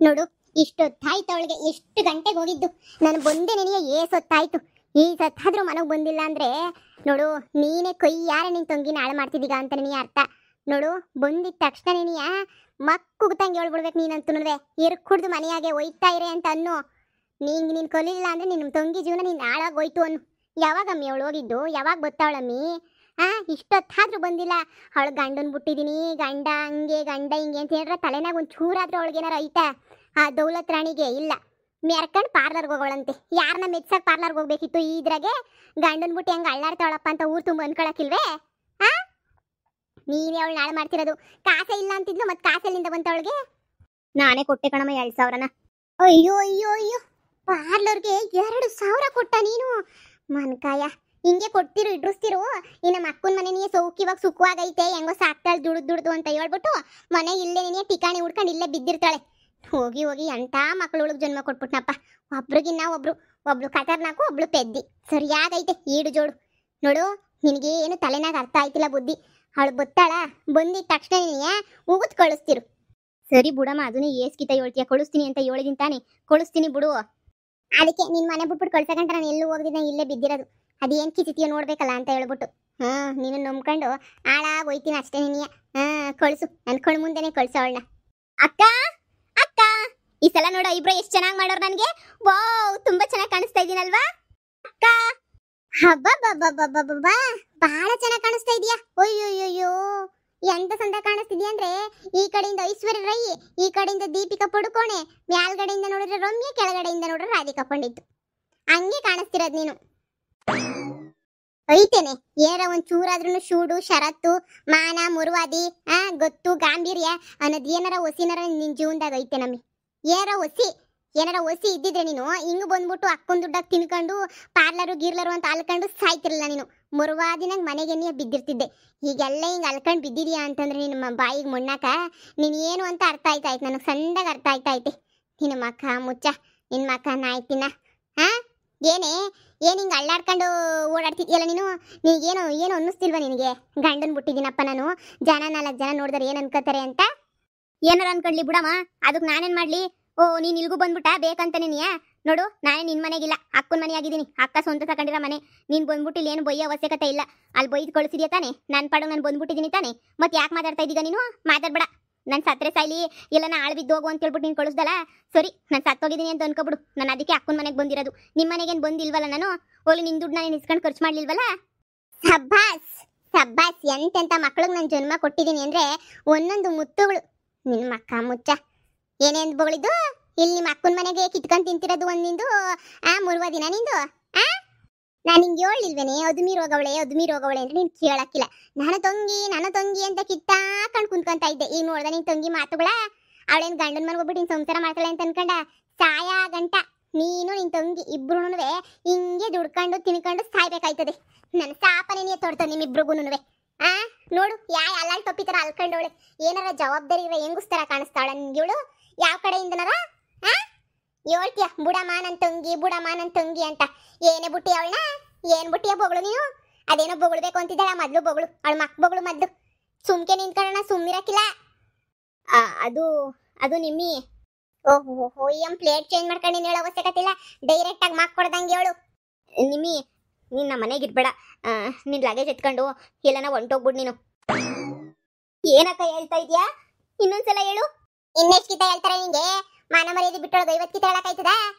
ನೋಡು ಇಷ್ಟೊತ್ತಾಯ್ತು ಅವಳಿಗೆ, ಎಷ್ಟು ಗಂಟೆಗೆ ಹೋಗಿದ್ದು ನಾನು ಬಂದೆ ನಿನಗೆ ಏಸೊತ್ತಾಯ್ತು. ಈ ಸತ್ತಾದ್ರೂ ಮನೆಗೆ ಬಂದಿಲ್ಲ ಅಂದ್ರೆ ನೋಡು ನೀನೇ ಕೊಯ್ಯಾರ ನಿನ್ ತಂಗಿನ ಹಾಳು ಮಾಡ್ತಿದ್ದೀಗ ಅಂತ ನೀ ಅರ್ಥ. ನೋಡು ಬಂದಿದ್ದ ತಕ್ಷಣ ನೀನಿಯ ಮಕ್ಕುಗ್ತಂಗೆ ಹೇಳ್ಬಿಡ್ಬೇಕು ನೀನಂತೂ ಎರ್ಕ್ ಕುಡ್ದು ಮನೆಯಾಗೆ ಒಯ್ತಾ ಇರೆ ಅಂತ ಅನ್ನು. ನೀನ್ ಕೊಲಿಲ್ಲ ಅಂದ್ರೆ ನಿನ್ನ ತಂಗಿ ಜೀವನ ನೀನ್ ಹಾಳಾಗೋಯ್ತು ಅನ್ನು. ಯಾವಾಗಮ್ಮಿ ಅವಳು ಹೋಗಿದ್ದು, ಯಾವಾಗ ಗೊತ್ತಾವಳಮ್ಮಿ? ಇಷ್ಟೊತ್ತಾದ್ರೂ ಬಂದಿಲ್ಲ. ಅವಳು ಗಂಡನ್ ಬಿಟ್ಟಿದೀನಿ, ಗಂಡ ಹಂಗೆ ಗಂಡ ಹಿಂಗೆ ಅಂತ ಹೇಳಿದ್ರೆ ತಲೆನಾಗ ಒಂದು ಚೂರಾದ್ರೂ ಅವಳಿಗೇನಾರು ಐತಾ? ಆ ದೌಲತ್ ರಾಣಿಗೆ ಇಲ್ಲ, ಮೆರ್ಕಂಡು ಪಾರ್ಲರ್ಗೆ ಹೋಗೋಳಂತೆ. ಯಾರನ್ನ ಮೆಚ್ಚಾಗ ಪಾರ್ಲರ್ಗೆ ಹೋಗ್ಬೇಕಿತ್ತು, ಇದ್ರಾಗೆ ಗಂಡನ್ ಬಿಟ್ಟು ಹೆಂಗೆ ಅಳ್ಳಾಡ್ತಾವಳಪ್ಪ ಅಂತ ಊರು ತುಂಬ ಅನ್ಕೊಳಕಿಲ್ವೇ? ನೀನೇ ಅವಳು ನಾಳೆ ಮಾಡ್ತಿರೋದು. ಕಾಸೆ ಇಲ್ಲ ಅಂತಿದ್ಲು, ಮತ್ತೆ ಕಾಸೆಲ್ಲಿಂದ ಬಂತವಳಿಗೆ? ನಾನೇ ಕೊಟ್ಟೆ ಕಣಮ್ಮ 2,000ನ. ಅಯ್ಯೋ ಅಯ್ಯೋ ಅಯ್ಯೋ, ಪಾರ್ಲರ್ಗೆ 2,000 ಕೊಟ್ಟ ನೀನು? ಮನ್ಕಾಯ ಹಿಂಗೆ ಕೊಡ್ತಿರು ಇಡ್ರಿಸ್ತಿರು. ಇನ್ನು ಮಕ್ಕನ ಮನೆ ನೀ ಸೌಕಿವಾಗ ಸುಖವಾಗೈತೆ, ಹೆಂಗೋ ಸಾಕ್ತಾಳೆ ದುಡ್ದು ಅಂತ ಹೇಳ್ಬಿಟ್ಟು ಮನೆ ಇಲ್ಲೇ ನೀನೇ ಟಿಕಾಣಿ ಹುಡ್ಕೊಂಡು ಇಲ್ಲೇ ಬಿದ್ದಿರ್ತಾಳೆ. ಹೋಗಿ ಹೋಗಿ ಎಂಥ ಮಕ್ಕಳು ಜನ್ಮ ಕೊಟ್ಬಿಟ್ನಪ್ಪ. ಒಬ್ರಿಗಿನ್ನ ಒಬ್ಳು ಖತರ್ನಾಕು, ಒಬ್ಳು ಪೆದ್ದಿ. ಸರಿಯಾಗೈತೆ ಈಡು ಜೋಡು. ನೋಡು ನಿನಗೆ ಏನು ತಲೆನಾಗ ಅರ್ಥ ಆಯ್ತಿಲ್ಲ ಬುದ್ಧಿ. ಅವಳು ಬತ್ತಾಳ, ಬಂದಿದ್ದ ತಕ್ಷಣ ನೀನೇ ಉಗುತ್ ಕಳಿಸ್ತಿರು. ಸರಿ ಬಿಡಮ್ಮ, ಅದನ್ನೇ ಏಸ್ಕಿತ ಹೇಳ್ತೀಯ. ಕಳಿಸ್ತೀನಿ ಅಂತ ಹೇಳಿದೀನಿ ತಾನೆ, ಕಳಿಸ್ತೀನಿ ಬಿಡು. ಅದಕ್ಕೆ ನಿನ್ನ ಮನೆ ಬಿಟ್ಬಿಟ್ಟು ಕಳ್ಸಕಂಟ ನಾನು ಎಲ್ಲೂ ಹೋಗಿದ್ದೆ, ಇಲ್ಲೇ ಬಿದ್ದಿರೋದು. ಅದೇನು ಕಿಚಿತೀಯೋ ನೋಡ್ಬೇಕಲ್ಲ ಅಂತ ಹೇಳ್ಬಿಟ್ಟು ನೀನು ನಂಬ್ಕೊಂಡು ಹಾಳಾಗೋಯ್ತೀನಿ ಅಷ್ಟೇ. ನೀನಿಯ ಕಳಿಸು, ನನ್ನ ಕಣ್ ಮುಂದೆನೆ ಕಳ್ಸು ಅವಳನ್ನ. ಅಕ್ಕ ಅಕ್ಕ, ಈ ಸಲ ನೋಡು ಇಬ್ರು ಎಷ್ಟು ಚೆನ್ನಾಗಿ ಮಾಡೋರು ನನಗೆ. ವಾವ್, ತುಂಬಾ ಚೆನ್ನಾಗಿ ಕಾಣಿಸ್ತಾ ಇದೀನಲ್ವಾ ಅಕ್ಕ? ಹಬ್ಬ ಬಹಳ ಚೆನ್ನಾಗಿ ಕಾಣಿಸ್ತಾ ಇದೀಯಾ. ಅಯ್ಯೋಯ್ಯೋ, ಎಂತ ಸಂದ ಕಾಣಿಸ್ತಿದ್ಯಾ ಅಂದ್ರೆ, ಈ ಕಡೆಯಿಂದ ಐಶ್ವರ್ಯ ರೈ, ಈ ಕಡೆಯಿಂದ ದೀಪಿಕಾ ಪಡುಕೋಣೆ, ಮ್ಯಾಲ್ಗಡೆಯಿಂದ ನೋಡಿದ್ರೆ ರಮ್ಯ, ಕೆಳಗಡೆಯಿಂದ ನೋಡಿದ್ರೆ ರಾಧಿಕಾ ಪಂಡಿತ್. ಹಂಗೆ ಕಾಣಿಸ್ತಿರೋದು ನೀನು. ಐತೇನೆ ಏನಾರ ಒಂದ್ ಚೂರಾದ್ರೂ ಶೂಡು ಷರತ್ತು ಮಾನ ಮುರುವಾದಿ ಗೊತ್ತು ಗಾಂಭೀರ್ಯ ಅನ್ನೋದು ಏನಾರ ಒಸಿನಾರ ನಿನ್ ಜೀವನದಾಗ ಐತೆ ನಮ್ಮಿ. ಏನಾರ ಒಸಿ ಇದ್ದಿದ್ರೆ ನೀನು ಹಿಂಗ್ ಬಂದ್ಬಿಟ್ಟು ಅಕ್ಕೊಂದ್ ದುಡ್ಡಾಗ ತಿನ್ಕೊಂಡು ಪಾರ್ಲರು ಗೀರ್ಲರು ಅಂತ ಅಲ್ಕೊಂಡು ಸಾಯ್ತಿರಲಿಲ್ಲ. ನೀನು ಮುರುವಾದಿನಾಗ ಮನೆಗೆ ನೀ ಬಿದ್ದಿರ್ತಿದ್ದೆ. ಹೀಗೆಲ್ಲ ಹಿಂಗೆ ಅಲ್ಕೊಂಡು ಬಿದ್ದಿದ್ಯಾ ಅಂತಂದ್ರೆ ನಿಮ್ಮ ಬಾಯಿಗೆ ಮುಣ್ಣಾಕ ನೀನು ಏನು ಅಂತ ಅರ್ಥ ಆಯ್ತಾಯ್ತು. ನನಗೆ ಸಂದಾಗ ಅರ್ಥ ಆಯ್ತಾಯ್ತೆ. ನಿನ್ನ ಮಕ್ಕ ಮುಚ್ಚ, ನಿನ್ನ ಮಕ್ಕ ನಾಯ್ತಿನ ಏನ್ ಹಿಂಗೆ ಅಳ್ಳಾಡ್ಕೊಂಡು ಓಡಾಡ್ತಿದ್ಯಲ್ಲ ನೀನು? ನಿನಗೇನು ಅನ್ನಿಸ್ತಿಲ್ವ ನಿನಗೆ? ಗಂಡನ್ ಬಿಟ್ಟಿದ್ದೀನಪ್ಪ ನಾನು, ಜನ 4 ಜನ ನೋಡಿದ್ರೆ ಏನು ಅನ್ಕೋತಾರೆ ಅಂತ. ಏನಾರ ಅನ್ಕೊಂಡ್ಲಿ ಬಿಡಮ್ಮ, ಅದಕ್ಕೆ ನಾನೇನು ಮಾಡಲಿ? ಓ, ನೀನು ಇಲ್ಗೂ ಬಂದ್ಬಿಟ್ಟ ಬೇಕಂತ ನೀನಿಯಾ? ನೋಡು, ನಾನೇ ನಿನ್ನ ಮನೆಗಿಲ್ಲ, ಅಕ್ಕನ ಮನೆ ಆಗಿದ್ದೀನಿ. ಅಕ್ಕ ಸ್ವಂತ ತಗೊಂಡಿರೋ ಮನೆ. ನೀನು ಬಂದ್ಬಿಟ್ಟು ಇಲ್ಲಿ ಏನು ಬೊಯ್ಯೋ ಅವಶ್ಯಕತೆ ಇಲ್ಲ. ಅಲ್ಲಿ ಬೈದು ಕಳಿಸಿದ್ಯಾ ತಾನೆ? ನನ್ನ ಪಾಡು ನಾನು ಬಂದ್ಬಿಟ್ಟಿದ್ದೀನಿ ತಾನೆ? ಮತ್ತೆ ಯಾಕೆ ಮಾತಾಡ್ತಾ ಇದ್ದೀಗ ನೀನು? ಮಾತಾಡ್ಬೇಡ. ನಾನು ಸತ್ರೆ ಸಾಯ್ಲಿ, ಇಲ್ಲ ನಾ ಆಳು ಬಿದ್ದು ಹೋಗು ಅಂತ ಹೇಳ್ಬಿಟ್ಟು ನೀನು ಕಳಿಸ್ದಲ್ಲ. ಸರಿ, ನಾನು ಸತ್ತೋಗಿದ್ದೀನಿ ಅಂತ ಅನ್ಕೋಬಿಡು. ನಾನು ಅದಕ್ಕೆ ಅಕ್ಕನ ಮನೆಗೆ ಬಂದಿರೋದು. ನಿಮ್ಮ ಮನೆಗೇನು ಬಂದಿಲ್ವಲ್ಲ ನಾನು? ಓಲಿ ನಿನ್ನ ದುಡ್ಡು ನಾನು ಇಸ್ಕೊಂಡು ಖರ್ಚು ಮಾಡಲಿಲ್ವಲ್ಲ? ಸಬ್ಬಾಸ್, ಎಂತೆಂಥ ಮಕ್ಳಿಗೆ ನಾನು ಜನ್ಮ ಕೊಟ್ಟಿದ್ದೀನಿ ಅಂದರೆ ಒಂದೊಂದು ಮುತ್ತುಗಳು. ನಿನ್ನ ಮಕ್ಕ ಮುಚ್ಚ, ಏನೇನು ಬಗಳಿದ್ದು? ಇಲ್ಲಿ ನಿಮ್ಮ ಅಕ್ಕನ ಮನೆಗೆ ಕಿತ್ಕೊಂಡು ತಿಂತಿರೋದು ಒಂದಿಂದು ಮುರುವ ದಿನ ನಿಂದು. ನಾನು ಹಿಂಗೆ ಹೇಳಿಲ್ವೇನೆ ಅದು ಮೀರು ಹೋಗವಳೆ ಅಂದ್ರೆ ನೀನು ಕೇಳಕ್ಕಿಲ್ಲ. ನಾನು ತಂಗಿ ಅಂತ ಕಿತ್ತಾಕೊಂಡು ಕುಂತ್ಕೊಂತ ಇದ್ದೆ. ಈಗ ನೋಡ್ದೆ ನಿನ್ ತಂಗಿ ಮಾತುಗಳ. ಅವಳೇನು ಗಂಡನ ಮನೆಗೆ ಹೋಗ್ಬಿಟ್ಟು ನೀನು ಸಂಸಾರ ಮಾಡ್ತಾಳೆ ಅಂತ ಅನ್ಕೊಂಡ ಸಾಯ ಗಂಟ ನೀನು ನಿನ್ ತಂಗಿ ಇಬ್ರು ಹಿಂಗೆ ದುಡ್ಕೊಂಡು ತಿನ್ಕೊಂಡು ಸಾಯ್ಬೇಕಾಯ್ತದೆ. ನನ್ನ ಸಾಪನೆ ನೀ ತೋಡ್ತದೆ ನಿಮ್ಮಿಬ್ರಿಗೂ. ನೋಡು ಅಲ್ಲಾಳ್ ತಪ್ಪಿತರ ಅಲ್ಕೊಂಡವಳೆ. ಏನಾರ ಜವಾಬ್ದಾರಿ ಇರೋ ಹೆಂಗುಸ್ತರ ಕಾಣಿಸ್ತಾಳ ನಿನ್ಗಿವಳು? ಯಾವ ಕಡೆಯಿಂದನಾರ ಹೇಳ್ತೀಯ ಬುಡಮ್ಮ ನನ್ನ ತಂಗಿ ಅಂತ? ಏನೇ ಬುಟ್ಟಿ ಅವಳನ್ನ? ಏನ್ ಬುಟ್ಟಿಯ ಬೊಗಳು ನೀನು? ಅದೇನೋ ಬೊಗಳ್ಬೇಕು ಅಂತಿದ್ದಾಳ, ಮೊದ್ಲು ಬೊಗಳು ಅವಳ ಬೊಗಳು ಮೊದ್ಲು. ಸುಮ್ಕೆ ನಿಂತ್ಕೊಳ್ಳೋಣ, ಸುಮ್ಮಿರಕ್ಕಿಲ್ಲ. ಅದು ನಿಮ್ಮಿ. ಓಹೋ, ಎಂ ಪ್ಲೇಟ್ ಚೇಂಜ್ ಮಾಡ್ಕೊಂಡು ನೀನು ಹೇಳೋ ಅವಶ್ಯಕತೆ ಇಲ್ಲ. ಡೈರೆಕ್ಟ್ ಆಗಿ ಕೊಡ್ದಂಗೆ ಹೇಳು. ನಿಮ್ಮಿ, ನಿನ್ನ ಮನೆಗೆ ಇರ್ಬೇಡ. ನಿನ್ ಲಗೇಜ್ ಎತ್ಕೊಂಡು ಎಲ್ಲನ ಹೊಂಟೋಗ್ಬಿಡ್ ನೀನು. ಏನಕ್ಕ ಹೇಳ್ತಾ ಇದೀಯಾ? ಇನ್ನೊಂದ್ಸಲ ಹೇಳು. ಇನ್ನೆಷ್ಟು ಕಿತ ಹೇಳ್ತಾರೆ ನಿಂಗೆ? ಮಾನ ಮರ್ಯಾದೆ ಬಿಟ್ಟೊಳಗೆ 50 ಕಿತ ಹೇಳಕ್ಕಾಯ್ತದ?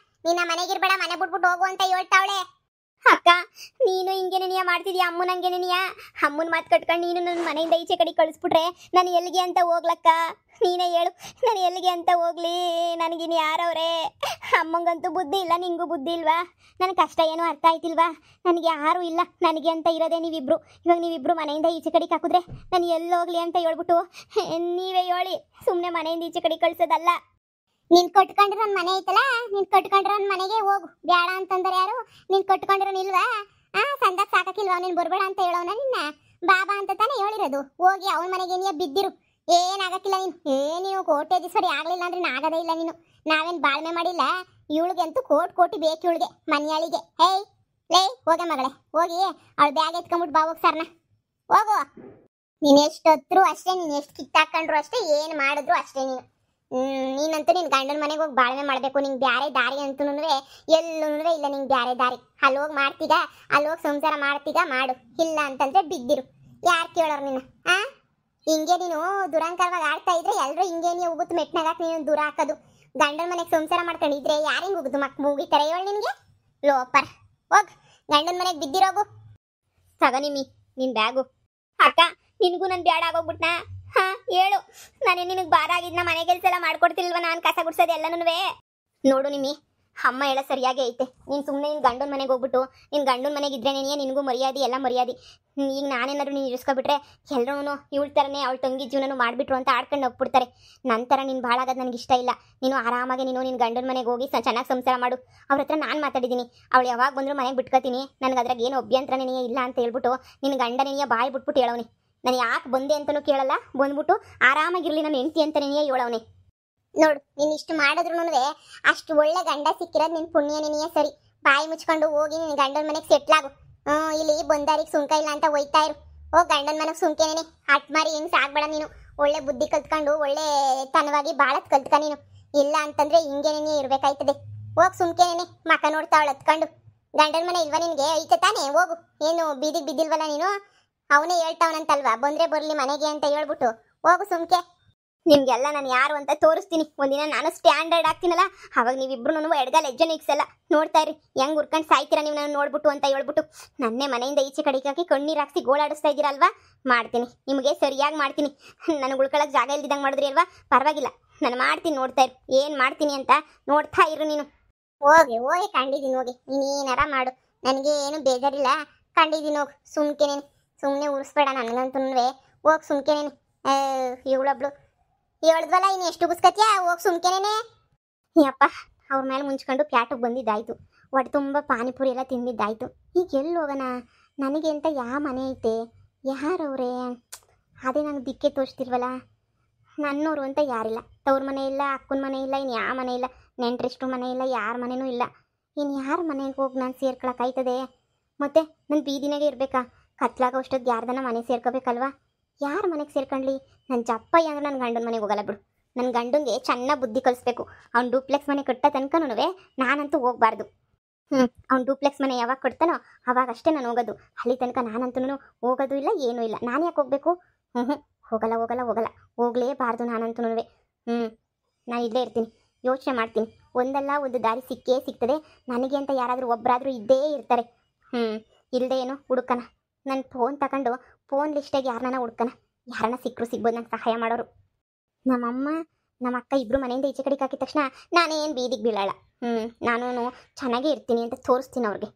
ನಿನ್ನ ಮನೆಗಿರ್ಬೇಡ, ಮನೆ ಬಿಟ್ಬಿಟ್ಟು ಹೋಗು ಅಂತ ಹೇಳ್ತಾವಳೆ. ಅಕ್ಕ, ನೀನು ಹಿಂಗೆ ನೆನೆಯ ಮಾಡ್ತಿದ್ಯಾ? ಅಮ್ಮನಂಗೆ ನೆನೆಯ? ಅಮ್ಮನ ಮಾತು ಕಟ್ಕೊಂಡು ನೀನು ನನ್ನ ಮನೆಯಿಂದ ಈಚೆ ಕಡೆ ಕಳಿಸ್ಬಿಟ್ರೆ ನಾನು ಎಲ್ಲಿಗೆ ಅಂತ ಹೋಗ್ಲಕ್ಕ? ನೀನೇ ಹೇಳು, ನಾನು ಎಲ್ಲಿಗೆ ಅಂತ ಹೋಗ್ಲಿ? ನನಗಿನ್ನು ಯಾರವ್ರೆ? ಅಮ್ಮಂಗಂತೂ ಬುದ್ಧಿ ಇಲ್ಲ, ನಿಂಗೂ ಬುದ್ಧಿ ಇಲ್ವಾ? ನನ್ನ ಕಷ್ಟ ಏನೂ ಅರ್ಥ ಆಯ್ತಿಲ್ವಾ? ನನಗೆ ಯಾರೂ ಇಲ್ಲ, ನನಗೆ ಅಂತ ಇರೋದೇ ನೀವಿಬ್ರು. ಇವಾಗ ನೀವಿಬ್ರು ಮನೆಯಿಂದ ಈಚೆ ಕಡೆಗೆ ಹಾಕಿದ್ರೆ ನಾನು ಎಲ್ಲೋಗ್ಲಿ ಅಂತ ಹೇಳ್ಬಿಟ್ಟು ನೀವೇ ಹೇಳಿ. ಸುಮ್ಮನೆ ಮನೆಯಿಂದ ಈಚೆ ಕಡೆ ಕಳ್ಸೋದಲ್ಲ. ನೀನ್ ಕಟ್ಕೊಂಡಿರೋ ನನ್ನ ಮನೆ ಐತಲ್ಲ, ನೀನ್ ಕಟ್ಕೊಂಡಿರೋ ನನ್ನ ಮನೆಗೆ ಹೋಗು. ಬೇಡ ಅಂತಂದ್ರೆ ಯಾರು? ನೀನ್ ಕಟ್ಕೊಂಡಿರೋನ್ ಇಲ್ವಾ? ಸಂದಾಗ ಸಾಕಕ್ಕಿಲ್ವಾ? ನೀನ್ ಬರ್ಬೇಡ ಅಂತ ಹೇಳೋನ ನಿನ್ನ ಬಾಬಾ ಅಂತ ತಾನೇ ಹೇಳಿರೋದು. ಹೋಗಿ ಅವನ ಮನೆಗೆ ನೀ ಬಿದ್ದಿರು, ಏನಾಗಕ್ಕಿಲ್ಲ. ನೀನು ಕೋಟ್ಯಾಧೀಶ್ವರಿ ಆಗ್ಲಿಲ್ಲ ಅಂದ್ರೆ ನಾಗದೇ ಇಲ್ಲ ನೀನು. ನಾವೇನ್ ಬಾಳ್ಮೆ ಮಾಡಿಲ್ಲ. ಇವಳಿಗೆ ಅಂತೂ ಕೋಟಿ ಬೇಕು ಇವಳಿಗೆ, ಮನೆಯಾಳಿಗೆ. ಹೋಗೆ ಮಗಳೇ, ಹೋಗಿ ಅವಳ ಬ್ಯಾಗ್ ಎತ್ಕೊಂಡ್ಬಿಟ್ಟು ಬಾ, ಹೋಗಿ ಸರ್ನ ಹೋಗು. ನೀನ್ ಎಷ್ಟು ಹತ್ರು ಅಷ್ಟೇ, ನೀನ್ ಎಷ್ಟು ಕಿತ್ತಾಕೊಂಡ್ರು ಅಷ್ಟೇ, ಏನ್ ಮಾಡಿದ್ರು ಅಷ್ಟೇ. ನೀನಂತೂ ನಿನ್ ಗಂಡನ ಮನೆಗೆ ಹೋಗಿ ಬಾಳ್ವೆ ಮಾಡಬೇಕು. ನಿಂಗೆ ಬ್ಯಾರೆ ದಾರಿ ಅಂತೂ ಎಲ್ಲೂ ಇಲ್ಲ. ನಿಂಗೆ ಬ್ಯಾರೆ ದಾರಿ ಅಲ್ಲಿ ಹೋಗಿ ಮಾಡ್ತೀಗ, ಅಲ್ಲಿ ಹೋಗಿ ಸಂಸಾರ ಮಾಡ್ತೀಗ ಮಾಡು, ಇಲ್ಲ ಅಂತಂದ್ರೆ ಬಿದ್ದಿರು. ಯಾರು ಕೇಳೋರು ನಿನ್ನ? ಆ ಹಿಂಗೆ ನೀನು ದುರಂಕಾರವಾಗಿ ಆಡ್ತಾ ಇದ್ರೆ ಎಲ್ಲರೂ ಹಿಂಗೆ ನೀವು ಉಗುತ್ತು ಮೆಟ್ನಾಗ ನೀನು ದೂರ ಹಾಕೋದು. ಗಂಡನ ಮನೆಗೆ ಸಂಸಾರ ಮಾಡ್ಕೊಂಡಿದ್ರೆ ಯಾರು ಹಿಂಗೆ ಉಗುದು ಮುಗಿತಾರೆ ಹೇಳು ನಿನಗೆ? ಲೋಪರ್, ಹೋಗ್ ಗಂಡನ ಮನೆಗೆ ಬಿದ್ದಿರೋಗು. ತಗ ನಿಮ್ಮಿ ನಿನ್ ಬ್ಯಾಗು. ಅಕ್ಕ ನಿನಗೂ ನಾನು ಬ್ಯಾಡ ಆಗೋಗ್ಬಿಟ್ನಾ? ಹಾ ಹೇಳು, ನಾನೇ ನಿನಗೆ ಬಾರ ಆಗಿದ್ನ, ಮನೆ ಕೆಲಸ ಎಲ್ಲ ಮಾಡ್ಕೊಡ್ತಿಲ್ವ ನಾನು ಕಸ ಗುಡ್ಸೋದು ಎಲ್ಲನೂ? ನೋಡು ನಿಮ್ಮಿ, ಅಮ್ಮ ಹೇಳೋ ಸರಿಯಾಗಿ ಐತೆ. ನೀನು ಸುಮ್ಮನೆ ನಿನ್ನ ಗಂಡನ ಮನೆಗೆ ಹೋಗ್ಬಿಟ್ಟು ನಿನ್ನ ಗಂಡನ ಮನೆಗೆ ಇದ್ರೆ ನಿನಗೂ ಮರ್ಯಾದೆ ಎಲ್ಲ ಮರ್ಯಾದೆ. ಈಗ ನಾನೇನಾದ್ರು ನೀನು ಇರಿಸ್ಕೊಬಿಟ್ರೆ ಎಲ್ಲರೂ ಇವಳ ಥರನೇ ಅವಳ ತಂಗಿ ಜೀವನನು ಮಾಡಿಬಿಟ್ರು ಅಂತ ಆಡ್ಕೊಂಡು ಹೋಗ್ಬಿಡ್ತಾರೆ. ನಂತರ ನೀನು ಭಾಳ ಆಗೋದು ನನಗೆ ಇಷ್ಟ ಇಲ್ಲ. ನೀನು ಆರಾಮಾಗಿ ನೀನು ನಿನ್ನ ಗಂಡನ ಮನೆಗೆ ಹೋಗಿ ಚೆನ್ನಾಗಿ ಸಂಸಾರ ಮಾಡು. ಅವ್ರ ಹತ್ರ ನಾನು ಮಾತಾಡಿದ್ದೀನಿ, ಅವಳು ಯಾವಾಗ ಬಂದರೂ ಮನೆಗೆ ಬಿಟ್ಕೋತೀನಿ, ನನಗೆ ಅದ್ರಾಗ ಏನು ಅಭ್ಯಂತರನೇ ಇಲ್ಲ ಅಂತ ಹೇಳ್ಬಿಟ್ಟು ನಿನ್ನ ಗಂಡನೇ ಬಾಯಿ ಬಿಟ್ಬಿಟ್ಟು ಹೇಳವನಿ. ನಾನು ಯಾಕೆ ಬಂದೆ ಅಂತಲೂ ಕೇಳಲ್ಲ, ಬಂದ್ಬಿಟ್ಟು ಆರಾಮಾಗಿರಲಿ ನನ್ನ ಹೆಂಡತಿ ಅಂತನೇ ಹೇಳವನಿ. ನೋಡು, ನೀನು ಇಷ್ಟು ಮಾಡಿದ್ರು ಅಷ್ಟು ಒಳ್ಳೆ ಗಂಡ ಸಿಕ್ಕಿರೋದು ನಿನ್ನ ಪುಣ್ಯ ನಿನಗೆ. ಸರಿ, ಬಾಯಿ ಮುಚ್ಕೊಂಡು ಹೋಗಿ ನಿನ್ನ ಗಂಡನ ಮನೆಗೆ ಸೆಟ್ಲಾಗು. ಇಲ್ಲಿ ಬಂದಾರಿಗೆ ಸುಂಕ ಇಲ್ಲ ಅಂತ ಒಯ್ತಾ ಇರು. ಹೋಗಿ ಗಂಡನ ಮನೆಗೆ ಸುಂಕೇನೇನೆ ಹಟ್ ಮಾರಿ ಹೆಂಗೆ ಸಾಕ್ಬೇಡ. ನೀನು ಒಳ್ಳೆ ಬುದ್ಧಿ ಕಲ್ತ್ಕೊಂಡು ಒಳ್ಳೆ ತನವಾಗಿ ಬಾಳತ್ ಕಲ್ತ್ಕ ನೀನು. ಇಲ್ಲ ಅಂತಂದ್ರೆ ಹಿಂಗೇನೇ ಇರ್ಬೇಕಾಯ್ತದೆ. ಹೋಗಿ ಸುಮ್ಕೇನೇನೆ ಮಕ್ಕ ನೋಡ್ತಾವಳು ಹತ್ಕೊಂಡು. ಗಂಡನ ಮನೆ ಇಲ್ವಾ ನಿನಗೆ? ಐತೆ ತಾನೇ, ಹೋಗು. ಏನು ಬೀದಿಗೆ ಬಿದ್ದಿಲ್ವಲ್ಲ ನೀನು? ಅವನೇ ಹೇಳ್ತಾವನಂತಲ್ವಾ ಬಂದ್ರೆ ಬರ್ಲಿ ಮನೆಗೆ ಅಂತ ಹೇಳ್ಬಿಟ್ಟು ಹೋಗು ಸುಮ್ಕೆ. ನಿಮ್ಗೆಲ್ಲ ನಾನು ಯಾರು ಅಂತ ತೋರಿಸ್ತೀನಿ. ಒಂದಿನ ನಾನು ಸ್ಟ್ಯಾಂಡರ್ಡ್ ಆಗ್ತೀನಲ್ಲ, ಅವಾಗ ನೀವಿಬ್ರು ಎಡಗಾಲ ಹೆಜ್ಜೆ ನಿಕ್ಸಲ್ಲ. ನೋಡ್ತಾ ಇರಿ ಹೆಂಗ್ ಉರ್ಕೊಂಡು ಸಾಯ್ತೀರಾ ನೀವು ನಾನು ನೋಡ್ಬಿಟ್ಟು ಅಂತ ಹೇಳ್ಬಿಟ್ಟು. ನನ್ನೇ ಮನೆಯಿಂದ ಈಚೆ ಕಡೆಗೆ ಹಾಕಿ ಕಣ್ಣೀರು ಹಾಕ್ಸಿ ಗೋಳಾಡಿಸ್ತಾ ಇದ್ದೀರಲ್ವಾ? ಮಾಡ್ತೀನಿ ನಿಮಗೆ, ಸರಿಯಾಗಿ ಮಾಡ್ತೀನಿ. ನನಗೆ ಉಳ್ಕೊಳಕ್ಕೆ ಜಾಗ ಇಲ್ದಿದ್ದಂಗೆ ಮಾಡಿದ್ರಿ ಅಲ್ವಾ? ಪರವಾಗಿಲ್ಲ, ನಾನು ಮಾಡ್ತೀನಿ. ನೋಡ್ತಾ ಇರು ಏನು ಮಾಡ್ತೀನಿ ಅಂತ, ನೋಡ್ತಾ ಇರು ನೀನು. ಹೋಗಿ ಹೋಗಿ ಕಂಡಿದ್ದೀನಿ, ಹೋಗಿ ನೀನೇನಾರ ಮಾಡು, ನನಗೆ ಏನು ಬೇಜಾರಿಲ್ಲ. ಕಂಡಿದ್ದೀನಿ, ಹೋಗಿ ಸುಮ್ಕೆನೇನೆ. ಸುಮ್ಮನೆ ಉರಿಸ್ಬೇಡ ನನಗಂತೂ. ಹೋಗಿ ಸುಮ್ಕೆನೇನೆ. ಇವಳೊಬ್ಳು ಹೇಳ್ದ್ವಲ್ಲ, ಇನ್ನು ಎಷ್ಟು ಉಗಿಸ್ಕತ್ಯಾ? ಹೋಗಿ ಸುಮ್ಕೆನೇನೆ. ಯಪ್ಪ, ಅವ್ರ ಮೇಲೆ ಮುಂಚ್ಕೊಂಡು ಪ್ಯಾಟಿಗೆ ಬಂದಿದ್ದಾಯ್ತು, ಹೊಟ್ಟೆ ತುಂಬ ಪಾನಿಪುರಿ ಎಲ್ಲ ತಿಂದಿದ್ದಾಯ್ತು. ಈಗ ಎಲ್ಲಿ ಹೋಗೋಣ? ನನಗೆ ಅಂತ ಯಾವ ಮನೆ ಐತೆ? ಯಾರವ್ರೆ? ಅದೇ ನಂಗೆ ದಿಕ್ಕೆ ತೋರಿಸ್ತಿಲ್ವಲ್ಲ. ನನ್ನೋರು ಅಂತ ಯಾರಿಲ್ಲ. ತವ್ರ ಮನೆ ಇಲ್ಲ, ಅಕ್ಕನ ಮನೆ ಇಲ್ಲ, ಇನ್ನು ಯಾವ ಮನೆ ಇಲ್ಲ, ನೆಂಟ್ರಿಷ್ಟು ಮನೆ ಇಲ್ಲ, ಯಾರ ಮನೆಯೂ ಇಲ್ಲ. ಇನ್ನು ಯಾರ ಮನೆಗೆ ಹೋಗಿ ನಾನು ಸೇರ್ಕೊಳಕ್ಕಾಯ್ತದೆ? ಮತ್ತೆ ನನ್ನ ಬೀದಿನಾಗೆ ಇರಬೇಕಾ? ಕತ್ಲಾಗ ಅಷ್ಟೊತ್ತು ಯಾರ್ದನ ಮನೆ ಸೇರ್ಕೋಬೇಕಲ್ವಾ? ಯಾರ ಮನೆಗೆ ಸೇರ್ಕೊಂಡ್ಲಿ? ನನ್ನ ಜಪ್ಪಯ್ಯ ಅಂದ್ರೆ ನನ್ನ ಗಂಡನ ಮನೆಗೆ ಹೋಗಲ್ಲ ಬಿಡು. ನನ್ನ ಗಂಡಂಗೆ ಚೆನ್ನಾಗಿ ಬುದ್ಧಿ ಕಲಿಸ್ಬೇಕು. ಅವ್ನು ಡೂಪ್ಲೆಕ್ಸ್ ಮನೆ ಕಟ್ಟ ತನಕನೂ ನಾನಂತೂ ಹೋಗಬಾರ್ದು. ಅವ್ನು ಡೂಪ್ಲೆಕ್ಸ್ ಮನೆ ಯಾವಾಗ ಕಟ್ತಾನೋ ಅವಾಗಷ್ಟೇ ನಾನು ಹೋಗೋದು. ಅಲ್ಲಿ ತನಕ ನಾನಂತೂ ಹೋಗೋದು ಇಲ್ಲ, ಏನೂ ಇಲ್ಲ. ನಾನು ಯಾಕೆ ಹೋಗಬೇಕು? ಹೋಗಲ್ಲ ಹೋಗಲ್ಲ ಹೋಗಲ್ಲ, ಹೋಗಲೇಬಾರ್ದು ನಾನಂತೂ. ನಾನು ಇಲ್ಲೇ ಇರ್ತೀನಿ, ಯೋಚನೆ ಮಾಡ್ತೀನಿ. ಒಂದಲ್ಲ ಒಂದು ದಾರಿ ಸಿಕ್ಕೇ ಸಿಗ್ತದೆ ನನಗೆ ಅಂತ. ಯಾರಾದರೂ ಒಬ್ಬರಾದರೂ ಇದ್ದೇ ಇರ್ತಾರೆ. ಇಲ್ಲದೆ ಏನು ಹುಡುಕನ. ನನ್ನ ಫೋನ್ ತಗೊಂಡು ಫೋನ್ ಲಿಸ್ಟಾಗಿ ಯಾರನ್ನ ಹುಡ್ಕನ. ಯಾರನ್ನ ಸಿಕ್ಕರು ಸಿಗ್ಬೋದು ನಂಗೆ ಸಹಾಯ ಮಾಡೋರು. ನಮ್ಮಮ್ಮ ನಮ್ಮ ಅಕ್ಕ ಇಬ್ಬರು ಮನೆಯಿಂದ ಈಚೆ ಕಡೆಗೆ ಹಾಕಿದ ತಕ್ಷಣ ನಾನೇನು ಬೀದಿಗೆ ಬೀಳಲ್ಲ. ನಾನು ಚೆನ್ನಾಗೇ ಇರ್ತೀನಿ ಅಂತ ತೋರಿಸ್ತೀನಿ ಅವ್ರಿಗೆ.